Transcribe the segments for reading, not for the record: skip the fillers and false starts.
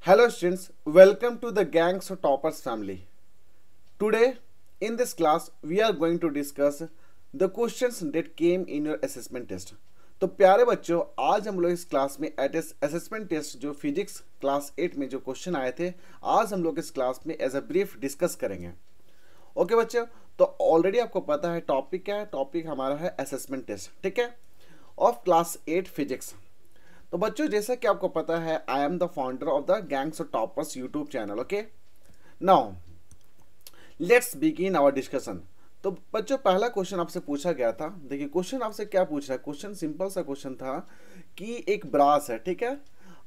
Hello students, welcome to the Gangs of Toppers family. Today in this class we are going to discuss the questions that came in your assessment test. तो प्यारे बच्चों, आज हम लोग इस class में assessment test जो physics class 8 में जो क्वेश्चन आए थे, आज हम लोग इस क्लास में एज अ ब्रीफ डिस्कस करेंगे. ओके बच्चों, तो ऑलरेडी आपको पता है टॉपिक क्या है. टॉपिक हमारा है असेसमेंट टेस्ट, ठीक है, ऑफ क्लास 8 फिजिक्स. तो बच्चों जैसा कि आपको पता है, I am the founder of the gangs of toppers YouTube channel. Okay, now let's begin our discussion. तो बच्चों पहला क्वेश्चन आपसे पूछा गया था. देखिए क्वेश्चन आपसे क्या पूछ रहा है. क्वेश्चन सिंपल सा क्वेश्चन था कि एक ब्रास है, ठीक है,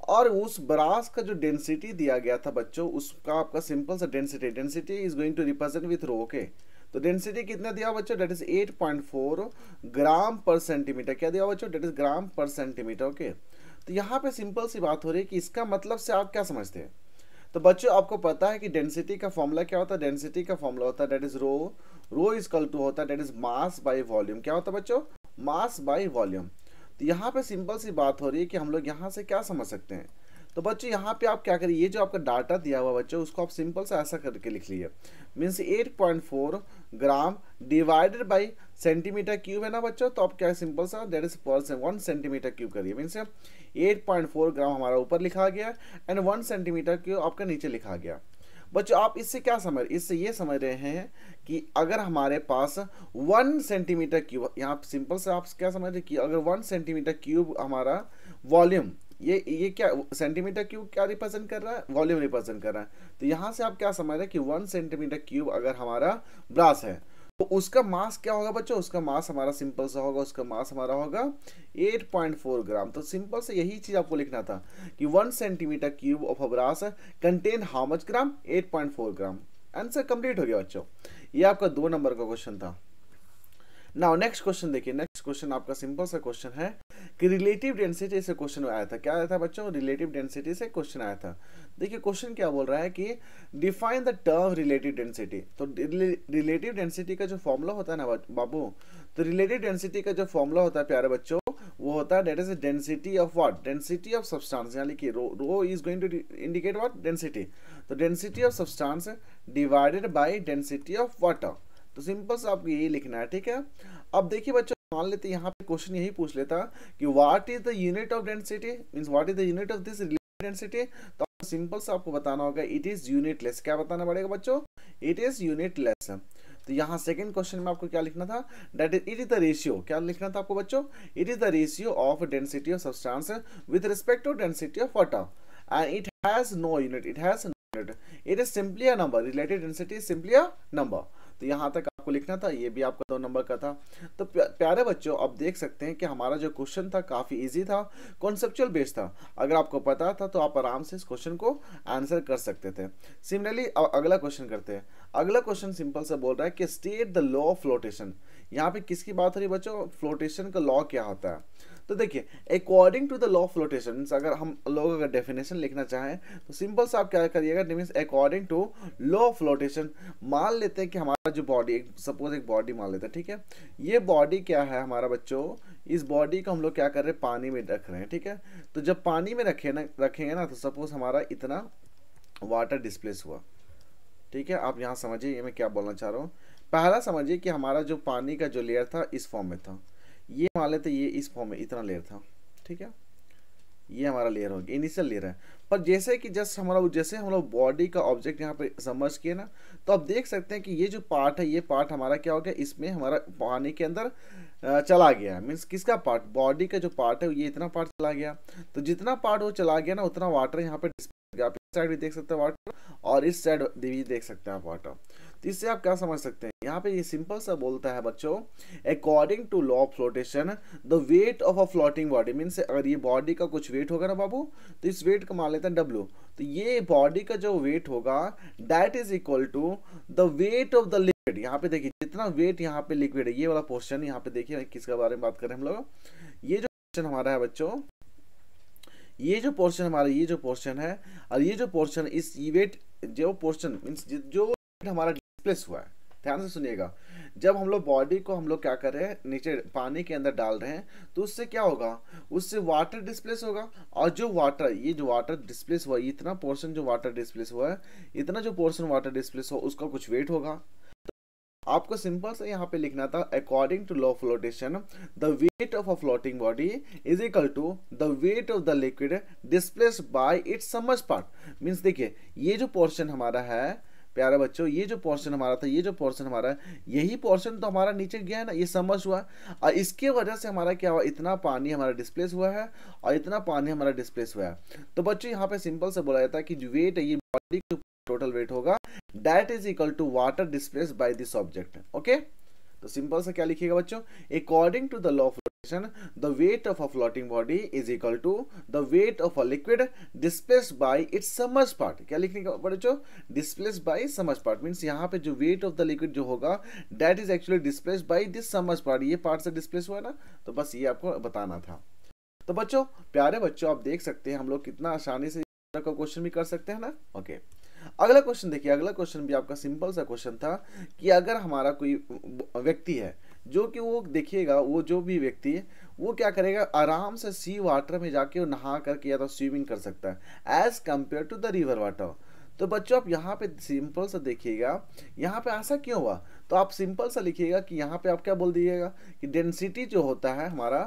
और उस ब्रास का जो डेंसिटी दिया गया था बच्चों, उसका आपका सिंपल सा density is going to represent with rho. Okay, तो डेंसिटी कितना दिया बच्चों, डेट इज 8.4 ग्राम पर सेंटीमीटर. क्या दिया बच्चों, डेट इज ग्राम पर सेंटीमीटर. ओके, तो यहाँ पे सिंपल सी बात हो रही है कि इसका मतलब से आप क्या समझते हैं. तो बच्चों आपको पता है कि डेंसिटी का फॉर्मूला क्या होता है. डेंसिटी का फॉर्मूला होता है that is rho is equal to होता है that is mass by volume. क्या होता है बच्चों, मास बाय वॉल्यूम. तो यहाँ पे सिंपल सी बात हो रही है कि हम लोग यहाँ से क्या समझ सकते हैं. तो बच्चों यहाँ पे आप क्या करिए, ये जो आपका डाटा दिया हुआ बच्चों, उसको आप सिंपल से ऐसा करके लिख लीजिए. Means 8.4 gram divided by centimetre cube है ना बच्चों. तो आप क्या सिंपल सा डेट इज पर 1 सेंटीमीटर क्यूब करिए. मीन्स 8.4 ग्राम हमारा ऊपर लिखा गया एंड 1 सेंटीमीटर क्यूब आपका नीचे लिखा गया. बच्चों आप इससे क्या समझ, इससे ये समझ रहे हैं कि अगर हमारे पास 1 सेंटीमीटर क्यूब, यहाँ सिंपल से आप क्या समझ रहे कि अगर 1 सेंटीमीटर क्यूब हमारा वॉल्यूम, ये क्या सेंटीमीटर क्यूब क्या रिप्रेजेंट कर रहा है, वॉल्यूम रिप्रेजेंट कर रहा है. तो यहाँ से आप क्या समझ रहे हैं कि 1 सेंटीमीटर क्यूब अगर हमारा ब्रास है तो उसका मास क्या होगा बच्चों, उसका मास हमारा सिंपल सा होगा, उसका मास हमारा होगा 8.4 ग्राम. तो सिंपल से यही चीज आपको लिखना था कि 1 centimetre cube of a brass contain how much gram, 8.4 gram. Answer complete हो गया बच्चों. ये आपका 2 नंबर का क्वेश्चन था. नाउ नेक्स्ट क्वेश्चन देखिए. नेक्स्ट क्वेश्चन आपका सिंपल सा क्वेश्चन है कि रिलेटिव डेंसिटी से क्वेश्चन आया था. क्या आया था बच्चों, रिलेटिव डेंसिटी से क्वेश्चन आया था. देखिए क्वेश्चन क्या बोल रहा है कि define the term relative density. तो रिलेटिव डेंसिटी का जो फॉर्मूला होता है ना बाबू, तो रिलेटिव डेंसिटी का जो फॉर्मूला होता है प्यारे बच्चों, वो होता है that is density of what, density of substance. यानी कि rho is going to indicate what, density. तो density of substance divided by density of water. तो सिंपल से आपको यही लिखना है, ठीक है. अब देखिए बच्चों, मान लेते यहाँ पे क्वेश्चन यही पूछ लेता कि what is the unit of density, means what is the unit of this relative density. तो सिंपल से आपको बताना होगा इट इज यूनिटलेस. क्या बताना पड़ेगा बच्चों, इट इज यूनिटलेस. तो यहाँ सेकंड क्वेश्चन में आपको क्या लिखना था, that is it is the ratio. क्या लिखना था आपको बच्चों, it is the ratio of density of substance with respect to density of water and it has no unit, it has no unit, it is simply a number. Relative density is simply a number. तो यहाँ तक आपको लिखना था. ये भी आपका 2 number का था. तो प्यारे बच्चों आप देख सकते हैं कि हमारा जो क्वेश्चन था काफी इजी था, कॉन्सेप्चुअल बेस्ड था. अगर आपको पता था तो आप आराम से इस क्वेश्चन को आंसर कर सकते थे. सिमिलरली अगला क्वेश्चन करते हैं. अगला क्वेश्चन सिंपल से बोल रहा है कि state the law of flotation. यहाँ पे किसकी बात हो रही है बच्चों, फ्लोटेशन का लॉ क्या होता है. तो देखिए according to the law of flotation, अगर हम लोग अगर डेफिनेशन लिखना चाहें तो सिंपल से आप क्या करिएगा, means according to law of flotation. मान लेते हैं कि हमारा जो बॉडी, सपोज एक बॉडी मान लेते हैं, ठीक है. ये बॉडी क्या है हमारा बच्चों, इस बॉडी को हम लोग क्या कर रहे हैं, पानी में रख रहे हैं, ठीक है. तो जब पानी में रखेंगे ना, तो सपोज हमारा इतना वाटर डिस्प्लेस हुआ, ठीक है. आप यहाँ समझिए ये मैं क्या बोलना चाह रहा हूँ. पहला समझिए कि हमारा जो पानी का जो लेयर था इस फॉर्म में था, ये मान लेते ये इस फॉर्म में इतना लेयर था, ठीक है. ये हमारा लेयर हो गया, इनिशियल लेयर है. पर जैसे कि जैसे हम लोग बॉडी का ऑब्जेक्ट यहाँ पे समझ किए ना, तो आप देख सकते हैं कि ये जो पार्ट है, ये पार्ट हमारा क्या हो गया, इसमें हमारा पानी के अंदर चला गया. मीन्स किसका पार्ट, बॉडी का जो पार्ट है ये इतना पार्ट चला गया. तो जितना पार्ट वो चला गया ना, उतना वाटर यहाँ पे आप इस साइड भी देख सकते हैं वाटर, और इस साइड भी देख सकते हैं आप वाटर. तो इससे आप क्या समझ सकते हैं, यहाँ पे ये सिंपल सा बोलता है बच्चों, according to law of flotation the weight of a floating body. Means अगर ये बॉडी का कुछ वेट होगा ना बाबू, तो इस वेट को मान लेते हैं W. तो ये बॉडी का जो वेट होगा that is equal to the weight of the liquid. यहाँ पे देखिए जितना वेट यहाँ पे लिक्विड है, ये वाला पोर्शन यहाँ पे देखिए किसके बारे में बात कर रहे हैं हम लोग. ये जो पोर्शन हमारा है बच्चों, ये जो पोर्शन हमारा, ये जो पोर्शन है, और ये जो पोर्शन, इस वेट जो पोर्शन मीन्स जो हमारा डिस्प्लेस हुआ है, ध्यान से सुनिएगा, जब हम लोग बॉडी को हम लोग क्या कर रहे हैं नीचे पानी के अंदर डाल रहे हैं तो उससे क्या होगा, उससे वाटर डिस्प्लेस होगा। और जो वाटर, ये जो वाटर डिस्प्लेस हुआ, इतना पोर्शन जो वाटर डिस्प्लेस हुआ है, इतना जो पोर्शन वाटर डिस्प्लेस हुआ उसका कुछ वेट होगा। आपको सिंपल से यहाँ पे लिखना था according to law of flotation the weight of a floating body is equal to the weight of the liquid displaced by its submerged part. Means देखिए ये जो पोर्शन हमारा है प्यारे बच्चों, ये जो पोर्शन हमारा था, ये जो पोर्शन हमारा है, यही पोर्शन तो हमारा नीचे गया है ना, ये सबमर्ज हुआ और इसके वजह से हमारा क्या हुआ, इतना पानी हमारा डिस्प्लेस हुआ है और इतना पानी हमारा डिस्प्लेस हुआ है। तो बच्चों यहाँ पे सिंपल से बोला जाता है कि जो वेट है ये बॉडी का टोटल वेट होगा that is equal to water displaced by this object. Okay, तो सिंपल से क्या लिखिएगा बच्चों, according to the law of flotation the weight of a floating body is equal to the weight of a liquid displaced by its submerged part. क्या लिखने का बच्चों, displaced by submerged part, means यहाँ पे जो वेट ऑफ द लिक्विड जो होगा that is actually displaced by this submerged part. ये पार्ट से डिस्प्लेस हुआ है ना, तो बस ये आपको बताना था। तो बच्चों, प्यारे बच्चों, आप देख सकते हैं हम लोग कितना आसानी से का क्वेश्चन भी कर सकते हैं ना। ओके, अगला क्वेश्चन देखिए। अगला क्वेश्चन भी आपका सिंपल सा क्वेश्चन था कि अगर हमारा कोई व्यक्ति है जो कि वो देखिएगा, वो जो भी व्यक्ति है वो क्या करेगा, आराम से सी वाटर में जाके वो नहा करके या तो स्विमिंग कर सकता है as compare to the river water. तो बच्चों आप यहाँ पे सिंपल सा देखिएगा, यहाँ पे ऐसा क्यों हुआ, तो आप सिंपल सा लिखिएगा कि यहाँ पे आप क्या बोल दीजिएगा कि डेंसिटी जो होता है हमारा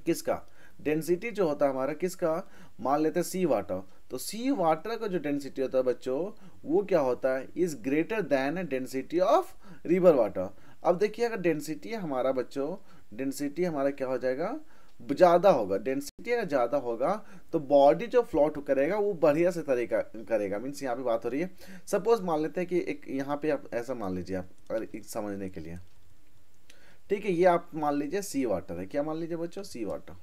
किसका, डेंसिटी जो होता है हमारा किसका, मान लेते हैं सी वाटर। तो सी वाटर का जो डेंसिटी होता है बच्चों वो क्या होता है, is greater then density of river water. अब देखिए अगर डेंसिटी हमारा बच्चों, डेंसिटी हमारा क्या हो जाएगा, ज़्यादा होगा। डेंसिटी अगर ज़्यादा होगा तो बॉडी जो फ्लोट करेगा वो बढ़िया से तरीका करेगा। मीन्स यहाँ पे बात हो रही है, सपोज मान लेते हैं कि एक यहाँ पे आप ऐसा मान लीजिए, आप अगर समझने के लिए, ठीक है, ये आप मान लीजिए सी वाटर है, क्या मान लीजिए बच्चों, सी वाटर।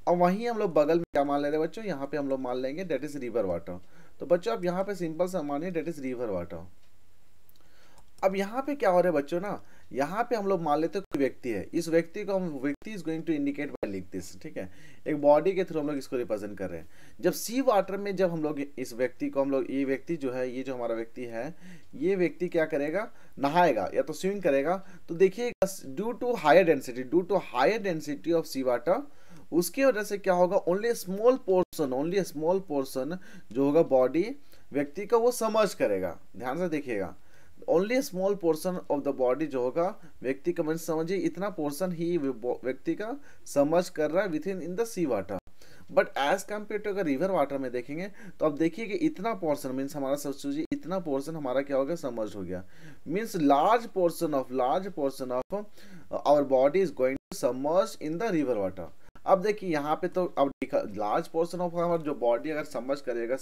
और वहीं हम लोग बगल में क्या मान ले रहे हैं बच्चों, यहाँ पे हम लोग मान लेंगे डेट इज रिवर वाटर। तो बच्चों आप यहाँ पे सिंपल सा मानिए डेट इज रिवर वाटर। अब यहाँ पे क्या हो रहा है बच्चों ना, यहाँ पे हम लोग मान लेते हैं कोई व्यक्ति है, इस व्यक्ति को हम, व्यक्ति is going to indicate by लिख दिस, ठीक है, एक बॉडी के थ्रू हम लोग इसको रिप्रेजेंट कर रहे हैं। जब सी वाटर में जब हम लोग इस व्यक्ति को हम लोग, ये व्यक्ति जो है, ये जो हमारा व्यक्ति है, ये व्यक्ति क्या करेगा, नहाएगा या तो स्विमिंग करेगा। तो देखिए due to higher density, due to higher density of sea water, उसकी वजह से क्या होगा, only small portion, only small portion जो होगा बॉडी व्यक्ति का वो समर्ज करेगा। ध्यान से देखिएगा, only small portion of the body जो होगा व्यक्ति का, मतलब समझिए इतना पोर्शन ही व्यक्ति का समर्ज कर रहा है with in the sea water. But as compare to अगर रिवर वाटर में देखेंगे तो अब देखिए कि इतना पोर्शन मीन्स हमारा सोचिए इतना पोर्शन हमारा क्या हो गया, समर्ज हो गया। Means large portion of our body is going to submerge in the river water. अब देखिए यहाँ पे तो अब लार्ज पोर्शन ऑफ हमारा जो बॉडी अगर सबमर्ज करेगा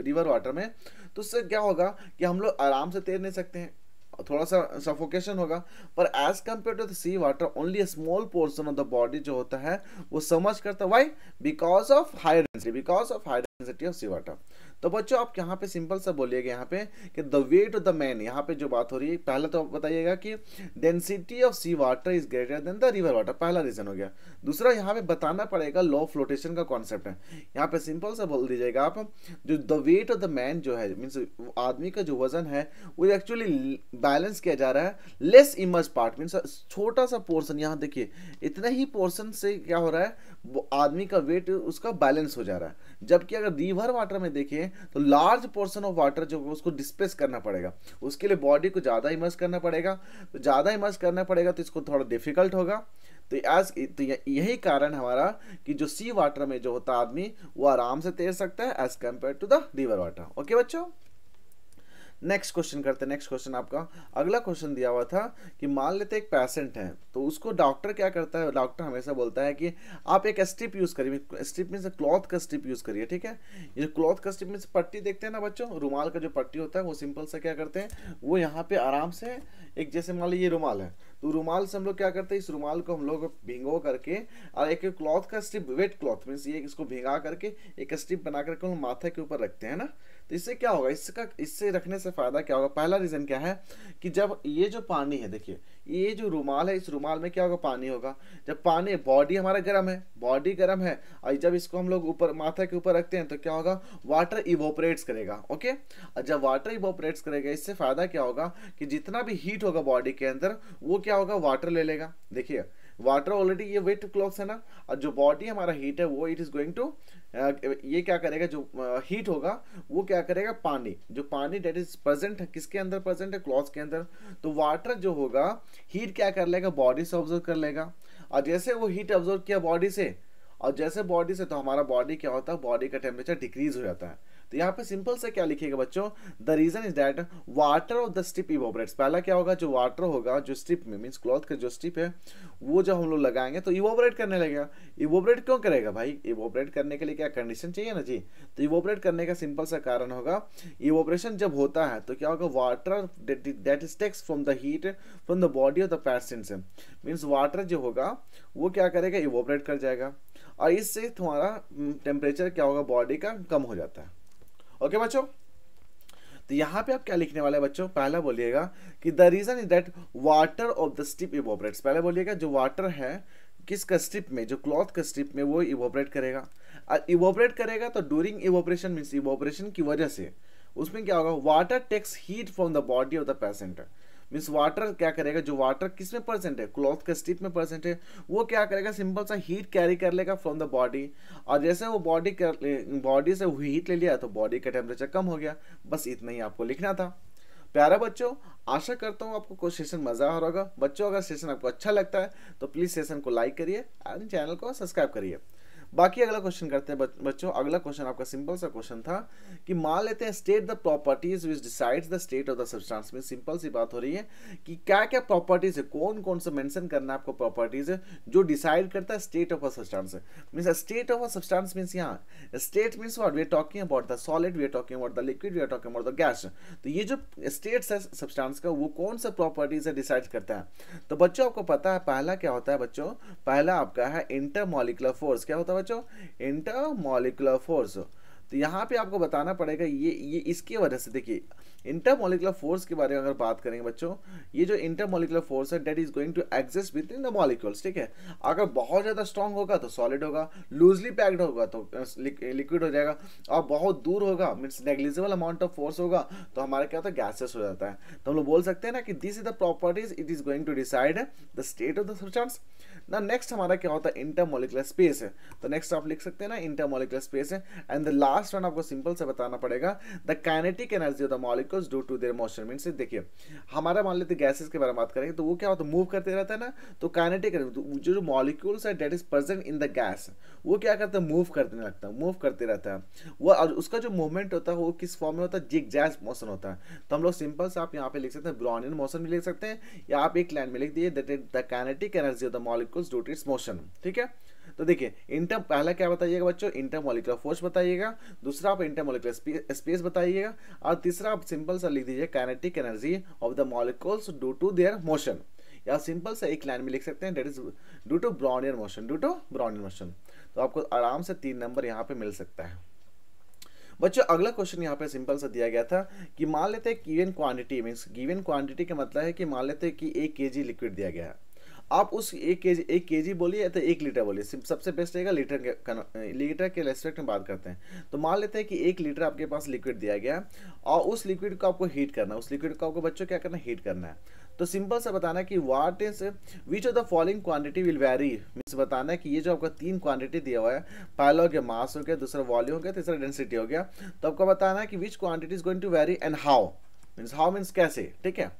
रिवर वाटर में, तो उससे क्या होगा कि हम लोग आराम से तैर नहीं सकते हैं, थोड़ा सा सफोकेशन होगा। पर as compare to the sea water only small portion of the body जो होता है वो समर्ज करता है। Why, because of higher density of sea water. तो बच्चों आप यहाँ पे सिंपल सा बोलिएगा यहाँ पे कि the weight of the man, यहाँ पे जो बात हो रही है, पहले तो बताइएगा कि density of sea water is greater than the river water, पहला रीजन हो गया। दूसरा यहाँ पे बताना पड़ेगा लॉ फ्लोटेशन का कॉन्सेप्ट है, यहाँ पे सिंपल सा बोल दीजिएगा आप, जो the weight of the man जो है, मीन्स आदमी का जो वजन है वो एक्चुअली बैलेंस किया जा रहा है लेस इमर्ज पार्ट, मीन्स छोटा सा पोर्शन, यहाँ देखिए इतना ही पोर्शन से क्या हो रहा है, आदमी का वेट उसका बैलेंस हो जा रहा है। जबकि अगर रिवर वाटर में देखिए तो लार्ज पोर्शन ऑफ वाटर जो उसको डिस्प्लेस करना पड़ेगा, उसके लिए बॉडी को ज़्यादा इमर्ज करना पड़ेगा। तो ज़्यादा इमर्ज करना पड़ेगा तो इसको थोड़ा डिफिकल्ट होगा। तो यही कारण हमारा कि जो सी वाटर में जो होता है आदमी वो आराम से तैर सकता है as compare to the river water. Okay बच्चों, नेक्स्ट क्वेश्चन करते हैं। नेक्स्ट क्वेश्चन आपका अगला क्वेश्चन दिया हुआ था कि मान लेते एक पेशेंट है, तो उसको डॉक्टर क्या करता है, डॉक्टर हमेशा बोलता है कि आप एक स्ट्रिप यूज करिए, स्ट्रिप मीन्स क्लॉथ का स्ट्रिप यूज करिए, ठीक है। ये क्लॉथ का स्ट्रिप मीन्स पट्टी देखते हैं ना बच्चों, रुमाल का जो पट्टी होता है वो सिंपल सा क्या करते हैं, वो यहाँ पे आराम से एक, जैसे मान लीजिए ये रुमाल है, तो रुमाल से हम लोग क्या करते हैं, इस रुमाल को हम लोग भिंगो करके और एक क्लॉथ का स्ट्रिप, वेट क्लॉथ मीन्स ये इसको भिंगा करके एक स्ट्रिप बना करके हम माथे के ऊपर रखते हैं ना। तो इससे क्या होगा, इससे रखने से फायदा क्या होगा, पहला रीजन क्या है कि जब ये जो पानी है, देखिए ये जो रुमाल है, इस रुमाल में क्या होगा, पानी होगा। जब पानी, बॉडी हमारा गर्म है, बॉडी गर्म है, और जब इसको हम लोग ऊपर माथा के ऊपर रखते हैं तो क्या होगा, वाटर इवोपरेट्स करेगा। ओके, और जब वाटर इवोपरेट्स करेगा, इससे फायदा क्या होगा कि जितना भी हीट होगा बॉडी के अंदर, वो क्या होगा, वाटर ले लेगा। देखिए वाटर ऑलरेडी ये वेट क्लॉथ्स है ना, और जो बॉडी हमारा हीट है वो इट इज गोइंग टू, ये क्या करेगा, जो हीट होगा वो क्या करेगा, पानी, जो पानी डेट इज प्रेजेंट है, किसके अंदर प्रेजेंट है, क्लॉथ्स के अंदर। तो वाटर जो होगा, हीट क्या कर लेगा, बॉडी से ऑब्जर्व कर लेगा, और जैसे वो हीट ऑब्जर्व किया बॉडी से, और जैसे बॉडी से, तो हमारा बॉडी क्या होता है, बॉडी का टेम्परेचर डिक्रीज हो जाता है। तो यहाँ पे सिंपल से क्या लिखेगा बच्चों, the reason is that water of the strip evaporates. पहला क्या होगा, जो वाटर होगा जो स्ट्रिप में, मीन्स क्लॉथ का जो स्ट्रिप है, वो जब हम लोग लगाएंगे तो इवोपरेट करने लगेगा। इवोपरेट क्यों करेगा भाई, इवोपरेट करने के लिए क्या कंडीशन चाहिए ना जी। तो इवोपरेट करने का सिंपल सा कारण होगा, इवोपरेशन जब होता है तो क्या होगा, water that is takes from the heat from the body of the patient, means water जो होगा वो क्या करेगा, इवोपरेट कर जाएगा, और इससे तुम्हारा टेम्परेचर क्या होगा, बॉडी का कम हो जाता है। ओके बच्चों, तो यहाँ पे आप क्या लिखने वाले हैं बच्चों, पहला बोलिएगा कि the reason is that water of the strip evaporates. पहले बोलिएगा जो वाटर है किसका, स्ट्रिप में, जो क्लॉथ का स्ट्रिप में, वो इवोपरेट करेगा। और इवोपरेट करेगा तो ड्यूरिंग इवोपरेशन, मीन्स इवोपरेशन की वजह से उसमें क्या होगा, water takes heat from the body of the patient, means water क्या करेगा, जो वाटर किस में परसेंट है, क्लॉथ के स्ट्रिप में परसेंट है, वो क्या करेगा, सिंपल सा हीट कैरी कर लेगा फ्रॉम द बॉडी, और जैसे वो बॉडी से हीट ले लिया तो बॉडी का टेम्परेचर कम हो गया। बस इतना ही आपको लिखना था। प्यारा बच्चों, आशा करता हूँ आपको कोई सेशन मजा आ रहा होगा। बच्चों अगर सेशन आपको अच्छा लगता है तो प्लीज सेशन को लाइक करिए एंड चैनल को सब्सक्राइब करिए। बाकी अगला क्वेश्चन करते हैं बच्चों। अगला क्वेश्चन आपका सिंपल सा क्वेश्चन था कि मान लेते हैं state the properties which decides the state of the substance. में सिंपल सी बात हो रही है कि क्या क्या प्रॉपर्टीज है, कौन कौन सा मेंशन करना है आपको प्रॉपर्टीज है जो डिसाइड करता है state of a substance. Means state of a substance means यहाँ state means what, we are talking about the solid, we are talking about the liquid, we are talking about the gas. तो ये जो states है substance का, वो कौन सा properties है डिसाइड करता है। तो बच्चों आपको पता है पहला क्या होता है बच्चों, पहला आपका है इंटरमॉलिक्यूलर फोर्स। क्या होता है बच्चों, इंटरमॉलिक्यूलर फोर्स। तो यहाँ पे आपको बताना पड़ेगा ये इसकी वजह से, देखिए इंटरमॉलिक्यूलर फोर्स के बारे में अगर बात करेंगे बच्चों, ये जो इंटरमॉलिक्यूलर फोर्स है that is going to exist within इन द मॉलिक्यूल्स। ठीक है, अगर बहुत ज्यादा स्ट्रांग होगा तो सॉलिड होगा, लूजली पैक्ड होगा तो लिक्विड हो जाएगा, और बहुत दूर होगा means negligible amount of force होगा तो हमारा क्या होता है, गैसेस हो जाता है। तो हम लोग बोल सकते हैं ना कि this is the properties it is going to decide the state of the substance. ना नेक्स्ट हमारा क्या होता है, इंटरमॉलिक्यूलर स्पेस है। तो नेक्स्ट आप लिख सकते हैं ना इंटरमॉलिक्यूलर स्पेस है। एंड द लास्ट वन आपको सिंपल से बताना पड़ेगा the kinetic energy of the molecules due to their motion. Means देखिए हमारा मान लेते गैसेस के बारे में बात करेंगे तो वो क्या होता है, मूव करते रहता है ना। तो काइनेटिक जो मॉलिक्यूल्स है that is present in the gas, वो क्या करता है, मूव करने लगता है, मूव करते रहता है वो, और उसका जो मूवमेंट होता है वो किस फॉर्म में होता है, जिगजैग मोशन होता है। तो हम लोग सिंपल से आप यहाँ पे लिख सकते हैं ब्राउनियन मोशन भी लिख सकते हैं, या आप एक लाइन में लिख दिए that is the kinetic energy of the molecules due to its motion. ठीक है, तो देखिए पहला क्या बताइएगा बच्चों, इंटरमॉलिक्यूलर फोर्स बताइएगा, दूसरा आप इंटरमॉलिक्यूलर स्पेस बताइएगा, और तीसरा आप सिंपल सा लिख दीजिए kinetic energy of the molecules due to their motion, या सिंपल सा एक लाइन में लिख सकते हैं that is due to Brownian motion, due to Brownian motion. तो आपको आराम से 3 नंबर यहाँ पे मिल सकता है। बच्चों अगला क्वेश्चन यहाँ पे सिंपल सा दिया गया था कि मान लेते हैं given quantity, means given quantity का मतलब है कि मान लेते हैं कि 1 kg लिक्विड दिया गया है, आप उस 1 kg बोलिए तो 1 लीटर बोलिए, सबसे बेस्ट रहेगा लीटर के रेस्पेक्ट में बात करते हैं। तो मान लेते हैं कि 1 लीटर आपके पास लिक्विड दिया गया और उस लिक्विड को आपको हीट करना है, उस लिक्विड को आपको बच्चों क्या करना है, हीट करना है। तो सिंपल सा बताना है कि what is which of the following quantity will very, means बताना है कि ये जो आपका 3 क्वांटिटी दिया हुआ है, पहला हो गया मास हो गया, दूसरा वॉल्यूम हो गया, तीसरा डेंसिटी हो गया। तो आपको बताना है कि which quantity is going to vary and how, means कैसे। ठीक है,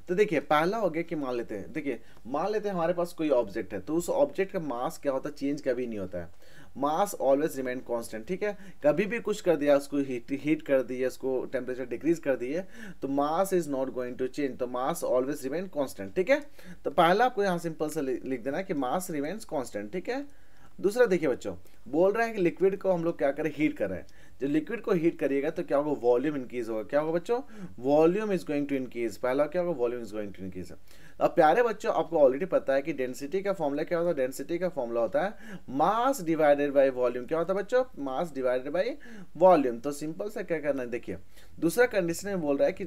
तो देखिए पहला हो गया कि मान लेते हैं, देखिए मान लेते हैं हमारे पास कोई ऑब्जेक्ट है, तो उस ऑब्जेक्ट का मास क्या होता है, चेंज कभी नहीं होता है, मास ऑलवेज रिमेन कांस्टेंट। ठीक है, कभी भी कुछ कर दिया, उसको हीट कर दिया, उसको टेम्परेचर डिक्रीज कर दिए, तो mass is not going to change, तो मास ऑलवेज रिमेन कांस्टेंट। ठीक है, तो पहला आपको यहाँ सिंपल से लिख देना है कि मास रिमेन्स कांस्टेंट। ठीक है, दूसरा देखिए बच्चों बोल रहे हैं कि लिक्विड को हम लोग क्या करें, हीट कर रहे हैं। जब लिक्विड को हीट करिएगा तो क्या होगा, वॉल्यूम इंक्रीज होगा। क्या होगा बच्चों, volume is going to increase. पहला क्या होगा, volume is going to increase. अब प्यारे बच्चों आपको ऑलरेडी पता है कि डेंसिटी का फॉर्मूला क्या होता है, डेंसिटी का फॉर्मूला होता है मास डिवाइडेड बाय वॉल्यूम। क्या होता है बच्चों, मास डिवाइडेड बाय वॉल्यूम। तो सिंपल सा क्या करना है, देखिए दूसरा कंडीशन में बोल रहा है कि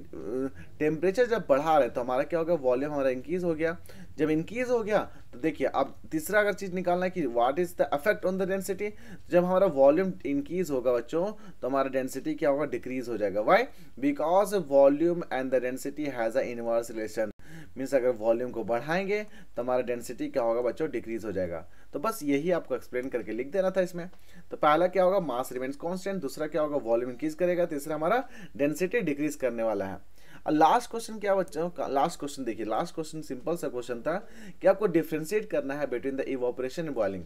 टेम्परेचर जब बढ़ा रहे तो हमारा क्या होगा, वॉल्यूम हमारा इंक्रीज हो गया। जब इंक्रीज हो गया तो देखिए अब तीसरा अगर चीज निकालना है कि what is the effect on the density, जब हमारा वॉल्यूम इंक्रीज होगा बच्चों तो हमारा डेंसिटी क्या होगा, डिक्रीज हो जाएगा। Why, because volume and the density has a inverse relation. Means अगर वॉल्यूम को बढ़ाएंगे तो हमारा डेंसिटी क्या होगा बच्चों, डिक्रीज हो जाएगा। तो बस यही आपको एक्सप्लेन करके लिख देना था इसमें। तो पहला क्या होगा, मास रिमेन्स कांस्टेंट, दूसरा क्या होगा, वॉल्यूम इंक्रीज करेगा, तीसरा हमारा डेंसिटी डिक्रीज करने वाला है। और लास्ट क्वेश्चन क्या बच्चों, लास्ट क्वेश्चन देखिए, लास्ट क्वेश्चन सिंपल सा क्वेश्चन था कि आपको डिफरेंशिएट करना है between the evaporation and boiling.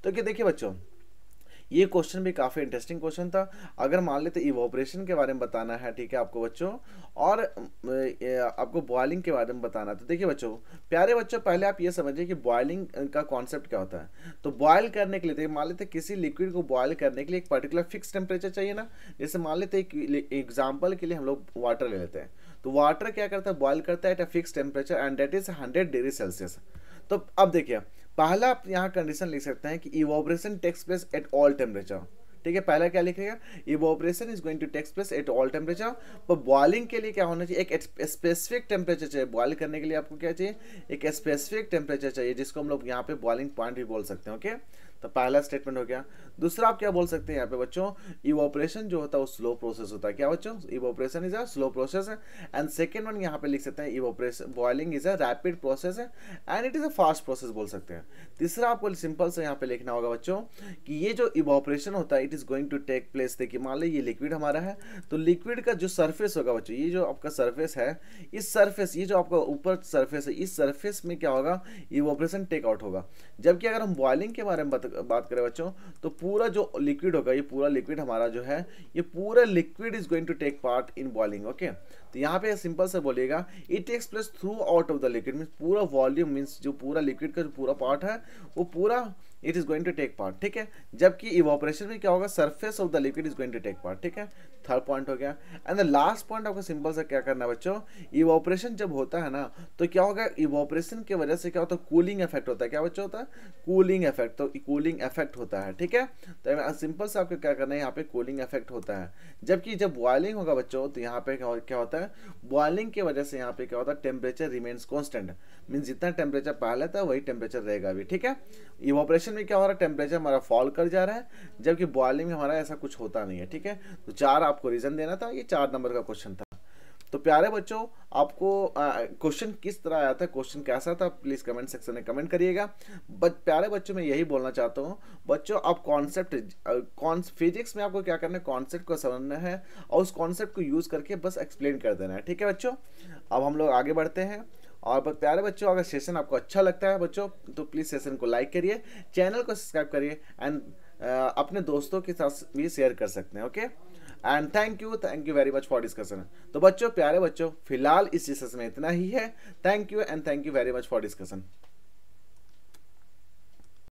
तो क्या देखिए बच्चों, ये क्वेश्चन भी काफ़ी इंटरेस्टिंग क्वेश्चन था। अगर मान लेते इवोपरेशन के बारे में बताना है, ठीक है आपको बच्चों, और आपको बॉइलिंग के बारे में बताना है, तो देखिए बच्चों, प्यारे बच्चों, पहले आप ये समझिए कि बॉइलिंग का कॉन्सेप्ट क्या होता है। तो बॉयल करने के लिए, मान लेते किसी लिक्विड को बॉयल करने के लिए एक पर्टिकुलर फिक्स टेम्परेचर चाहिए ना। जैसे मान लेते एक एग्जाम्पल के लिए हम लोग वाटर ले लेते हैं, तो वाटर क्या करता है, बॉयल करता है at a fix temperature and that is 100 degree Celsius. तो अब देखिए, पहला आप यहाँ कंडीशन लिख सकते हैं कि evaporation takes place at all temperature. ठीक है, पहला क्या लिखेगा, evaporation is going to takes place at all temperature. पर बॉइलिंग के लिए क्या होना चाहिए, एक स्पेसिफिक टेम्परेचर चाहिए। बॉयल करने के लिए आपको क्या चाहिए, एक स्पेसिफिक टेम्परेचर चाहिए, जिसको हम लोग यहाँ पे बॉइलिंग पॉइंट भी बोल सकते हैं। ओके, तो पहला स्टेटमेंट हो गया। दूसरा आप क्या बोल सकते हैं यहाँ पे बच्चों, इवोपरेशन जो होता है वो स्लो प्रोसेस होता है। क्या बच्चों, evaporation is a slow process. And second one यहाँ पे लिख सकते हैं, evaporation boiling is a rapid process and it is a fast process बोल सकते हैं। तीसरा आपको सिंपल से यहाँ पे लिखना होगा बच्चों कि ये जो इवोपरेशन होता है it is going to take place. देखिए मान लो ये लिक्विड हमारा है, तो लिक्विड का जो सरफेस होगा बच्चों, ये जो आपका सरफेस है, इस सरफेस, ये जो आपका ऊपर सरफेस है, इस सरफेस में क्या होगा, इवोपरेशन टेक आउट होगा। जबकि अगर हम बॉइलिंग के बारे में बात करें बच्चों, तो पूरा जो लिक्विड होगा, ये पूरा लिक्विड हमारा जो है, ये पूरा liquid is going to take part in boiling. Okay, तो यहाँ पे सिंपल से बोलिएगा, it takes place throughout of the liquid, means पूरा वॉल्यूम, मीन्स जो पूरा लिक्विड का जो पूरा पार्ट है वो पूरा it is going to take part. ठीक है, जबकि इवोपरेशन में क्या होगा, surface of the liquid is going to take part. ठीक है, थर्ड पॉइंट हो गया। एंड द लास्ट पॉइंट आपको सिंपल से क्या करना है बच्चों, इवोपरेशन जब होता है ना तो क्या होगा, इवोपरेशन की वजह से क्या होता है, कूलिंग इफेक्ट होता है। क्या बच्चों होता है, कूलिंग इफेक्ट। तो कूलिंग इफेक्ट होता है। ठीक है, तो सिंपल से आपको क्या करना है, यहाँ पे कूलिंग इफेक्ट होता है। जबकि जब बॉइलिंग होगा बच्चों, तो यहाँ पे क्या होता है, बॉइलिंग की वजह से यहाँ पे क्या होता है, टेम्परेचर रिमेन्स कांस्टेंट, मींस जितना टेम्परेचर पहले था वही टेम्परेचर रहेगा अभी। ठीक है, इवोपरेशन में क्या हो रहा है, टेम्परेचर हमारा फॉल कर जा रहा है, जबकि बॉइलिंग में हमारा ऐसा कुछ होता नहीं है। ठीक है, तो 4 आपको रीजन देना था, ये 4 नंबर का क्वेश्चन था। तो प्यारे बच्चों, आपको क्वेश्चन किस तरह आया था, क्वेश्चन कैसा था, प्लीज कमेंट सेक्शन में कमेंट करिएगा। प्यारे बच्चों, मैं यही बोलना चाहता हूँ बच्चों, आप कॉन्सेप्ट फिजिक्स में आपको क्या करना है, कॉन्सेप्ट को समझना है और उस कॉन्सेप्ट को यूज करके बस एक्सप्लेन कर देना है। ठीक है बच्चों, अब हम लोग आगे बढ़ते हैं। और प्यारे बच्चों, अगर सेशन आपको अच्छा लगता है बच्चों, तो प्लीज़ सेशन को लाइक करिए, चैनल को सब्सक्राइब करिए एंड अपने दोस्तों के साथ भी शेयर कर सकते हैं। Okay, and thank you very much for discussion. तो बच्चों, प्यारे बच्चों, फिलहाल इस सेशन में इतना ही है। Thank you and thank you very much for discussion.